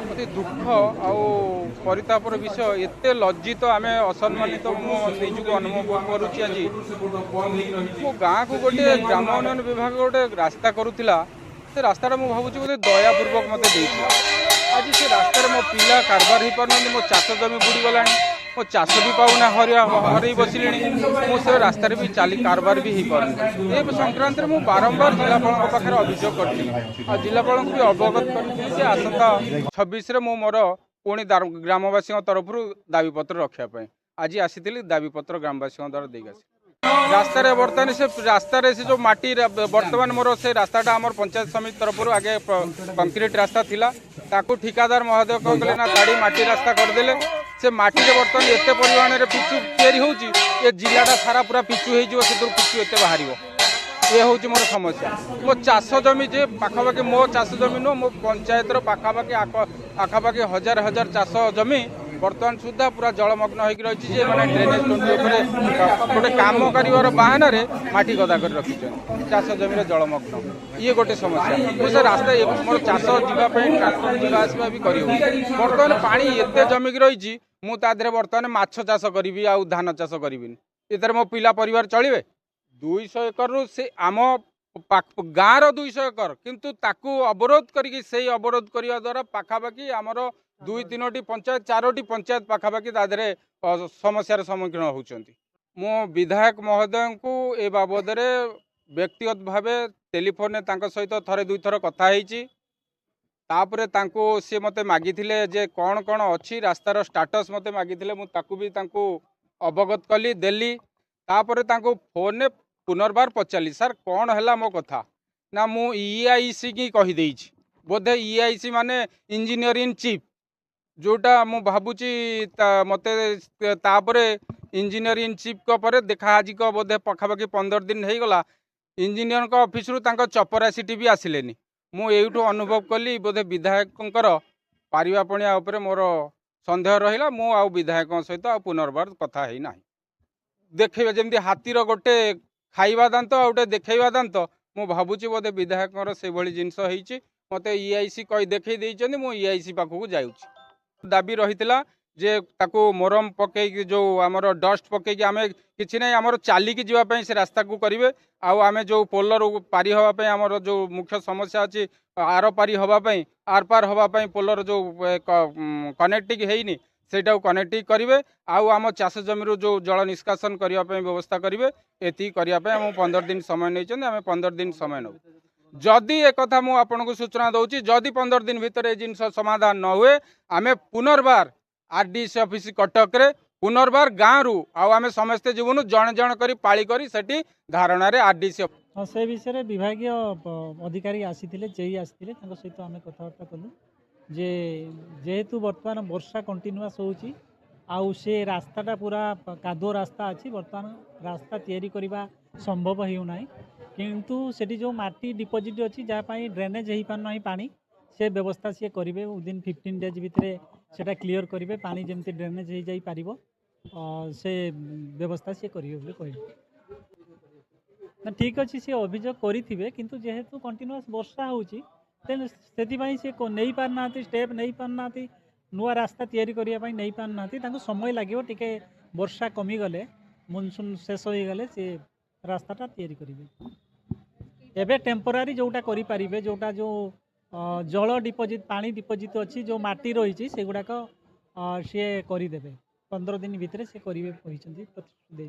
अति दुख आउ परितापर विषय एते लज्जित आम असम्मानित निजुक अनुभव करुच्ची आज मो गाँ को गोटे ग्राम उन्नयन विभाग गोटे रास्ता करुला से रास्ता मुझे भावुँ बोधे दयापूर्वक मत देता आज से रास्तार मो पिला कारबार हो पार मो चाष जमी बुड़ीगला मो चाष भी पाऊना हर बसिले मुझे रास्तार भी चली कारबार भी हो पार ए संक्रांत में बारंबार जिलापाल पाखे अभियोग कर जिलापाल भी अवगत कर आसंता 26 मोर पुणी ग्रामवासी तरफ दाबीपत्र रखापी आज आसी दाबीपत्र ग्रामवासी द्वारा देख रास्तार बर्तमान से रास्तार से जो माटी बर्तमान मोर से रास्ताटा आम पंचायत समिति तरफ आगे कंक्रीट रास्ता थिला ताकू ठिकादार महोदय कौन कले ना गाड़ी माटी रास्ता करदे से माटी बर्तमान एत परिमाण में पिचु तैयारी हो जिलाटा सारा पूरा पिचु हो पिचु एत बाहर ये हूँ मोर समस्या मो चाष जमी जे पाखापाखि मो चाष जमी नुह मो पंचायत पाखापाखि आखापाखि हजार हजार चाष जमी बर्तमान सुधा पूरा जलमग्न हो रही है मैंने ड्रेनेज गोटे कम कर बाहाना माटी गदा कर रखी चाष जमी जलमग्न ये गोटे समस्या मुझे रास्ता मोर चाष जावाई ट्राक्टर जावा आसवा भी कर बर्तमान पा एत जमिक रही मुझे बर्तमान माछ चाष करी आउ धान चाष करी ये मो पिला परिवार चलिए 200 एकर रु से आम गाँव 200 एकर किंतु ताकू अवरोध करके से अवरोध करने द्वारा पाखापाखि आमर 2-3टी पंचायत 4टी पंचायत पाखापाखि तादे समस्यार सम्मुखीन होती मो विधायक महोदय को ए बाबद व्यक्तिगत भाव टेलीफोन सहित थरे दुई थर कथा सी मते मागिथिले जे कौन कौन अच्छी रास्तार स्टाटस मते मागिथिले मु ताकू भी अवगत कली देली तापर फोन पुनर्बार पचारि सर कौन है मो कथा ना मु ईआईसी की कहीदे बोधे ईआईसी माने इंजीनियर इन चीफ जोटा मु भावुची मते तापरे इंजीनियर इन चीफ पर देखा आज को बोधे पखापाखि 15 दिन हो गला इंजीनियर ऑफिस रु चपरा सीटी भी आसिले मु एठू अनुभव कली बोधे विधायक पारिबापणिया उपरे मोर संदेह रहिला मु आ विधायक सहित आ पुनर्बार कथा है ना देखा जमी हाथीर गोटे खाइबा दांत गोटे देखा दांत मु भावुची बोधे विधायक से भली जिनस होती मत ईआईसी कही देखई मु ईआईसी पाखक जाऊँगी दाबी रही जे ताकू मोरम पकई जो आमर डस्ट पकई आम कि ना आमर चलिकी जावाई से रास्ता को करेंगे आम जो पोलर पारी हाँपाई आमर जो मुख्य समस्या अच्छी आर पारी हाँपाई आर पार हाँपाई पोलर जो कनेक्टिंग होनी सेटा कनेक्ट करेंगे आम चाष जमी जो जल निष्कासन करने व्यवस्था करेंगे ये करने आम 15 दिन समय नहीं आम 15 दिन समय नौ जदि एक कथा मु आपन को सूचना दूची जदि 15 दिन भितर जिनस समाधान न हुए आमे पुनर्बार आरडीसी ऑफिस कटक रे पुनर्बार गाँव रु आमे समस्ते जीवन जन जन करी पाली करी सेठी धारणा रे आरडीसी से विषय विभागीय अधिकारी आसीथिले जेई आसीथिले तांको सहित आमे कथाबार्ता कलु जे जेहेतु वर्तमान वर्षा कंटिन्यूअस होउची आउ से रास्ताटा पूरा कादो रास्ता अच्छी बर्तमान रास्ता तैयारी करने संभव होना किंतु सेठी जो माटी डिपोजिट अच्छी जहाँपाई ड्रेनेज हो पार ना पानी से व्यवस्था सी करेंगे विदिन 15 डेज भितर सेटा क्लीयर करेंगे पानी जमी ड्रेनेज हो जाई पारिबो से व्यवस्था सी करेंगे कह ना ठीक अच्छे सी अभियोग करेंगे किंतु जेहेतु कंटिन्यूअस वर्षा होची तेन से नहीं पारना स्टेप नहीं पारना नुआ रास्ता तैयारी करने नहीं पारना समय लगे टिके वर्षा कमीगले मनसून शेष हो गले से रास्ताटा तैयारी करेंगे एबे टेम्पोरारी जोटा करें जोटा जो जल डिपोजिट पानी डिपोजिट अच्छी जो माटी रही से गुड़ाक सी करदे 15 दिन भितर से करेंगे।